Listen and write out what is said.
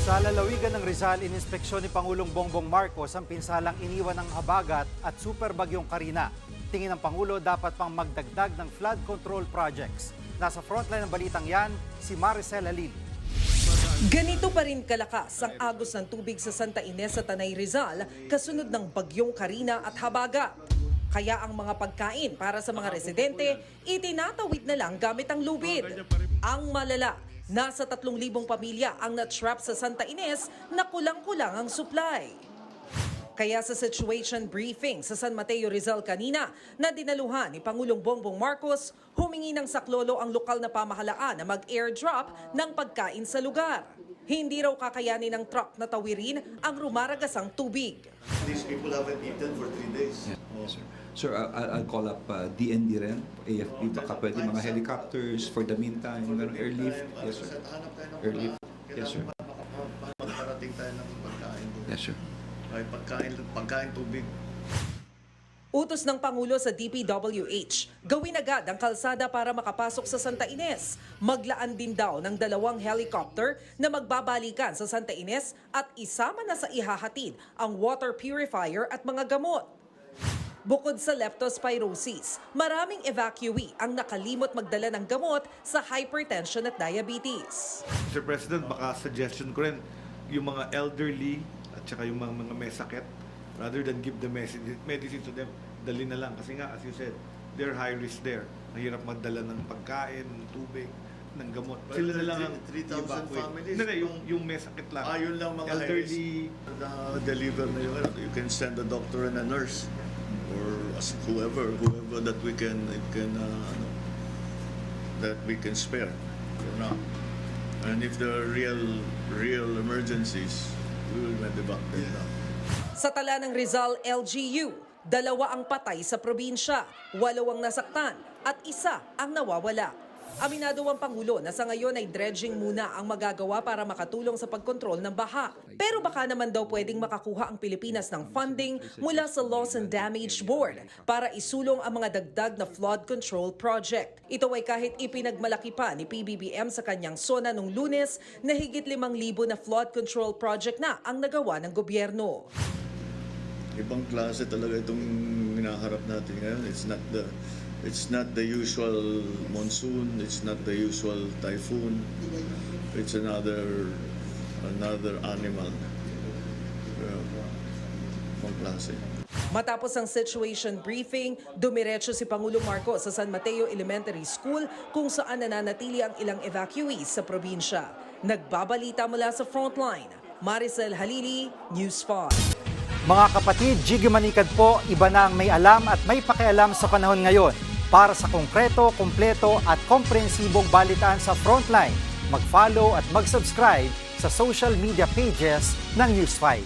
Sa lalawigan ng Rizal, ininspeksyon ni Pangulong Bongbong Marcos ang pinsalang iniwan ng habagat at super bagyong Karina. Tingin ng Pangulo dapat pang magdagdag ng flood control projects. Nasa frontline ng balitang yan, si Maricel Halili. Ganito pa rin kalakas ang agos ng tubig sa Santa Ines sa Tanay Rizal kasunod ng bagyong Karina at habagat. Kaya ang mga pagkain para sa mga residente, itinatawid na lang gamit ang lubid. Ang malala, nasa 3,000 pamilya ang na-trap sa Santa Ines na kulang-kulang ang supply. Kaya sa situation briefing sa San Mateo Rizal kanina na dinaluhan ni Pangulong Bongbong Marcos, humingi ng saklolo ang lokal na pamahalaan na mag-airdrop ng pagkain sa lugar. Hindi raw kakayanin ng truck na tawirin ang rumaragasang tubig. These people haven't eaten for 3 days. Yes, sir. Sir, I'll call up DND rin, AFP, baka pwede mga helicopters for the meantime, airlift. Yes, sir. Airlift. Yes, sir. Magparating tayo ng pagkain. Yes, sir. Ay, pagkain, tubig. Utos ng Pangulo sa DPWH, gawin agad ang kalsada para makapasok sa Santa Ines. Maglaan din daw ng 2 helicopter na magbabalikan sa Santa Ines at isama na sa ihahatid ang water purifier at mga gamot. Bukod sa leptospirosis, maraming evacuee ang nakalimot magdala ng gamot sa hypertension at diabetes. Mr. President, baka suggestion ko rin yung mga elderly at saka yung mga may sakit, rather than give the medicine to them, dali na lang. Kasi nga, as you said, they're high risk there. Mahirap magdala ng pagkain, ng tubig, ng gamot. Sila na lang ang 3,000 families? Hindi, yung may sakit lang. Yun lang mga elderly. Deliver na yun. You can send a doctor and a nurse or whoever that we can spare for now. And if there are real emergencies, we will medevac them now. Sa tala ng Rizal LGU, 2 ang patay sa probinsya, 8 ang nasaktan at 1 ang nawawala. Aminado ang Pangulo na sa ngayon ay dredging muna ang magagawa para makatulong sa pagkontrol ng baha. Pero baka naman daw pwedeng makakuha ang Pilipinas ng funding mula sa Loss and Damage Board para isulong ang mga dagdag na flood control project. Ito ay kahit ipinagmalaki pa ni PBBM sa kanyang SONA nung Lunes na higit 5,000 na flood control project na ang nagawa ng gobyerno. Ibang klase talaga itong hinaharap natin ngayon. It's not the usual monsoon, it's not the usual typhoon. It's another animal. Ibang klase. Matapos ang situation briefing, dumiretso si Pangulong Marcos sa San Mateo Elementary School kung saan nananatili ang ilang evacuees sa probinsya. Nagbabalita mula sa frontline, Maricel Halili, News 5. Mga kapatid, Jiggy Manikad po, iba na ang may alam at may pakialam sa panahon ngayon. Para sa konkreto, kumpleto at komprehensibong balitaan sa Frontline, mag-follow at mag-subscribe sa social media pages ng News 5.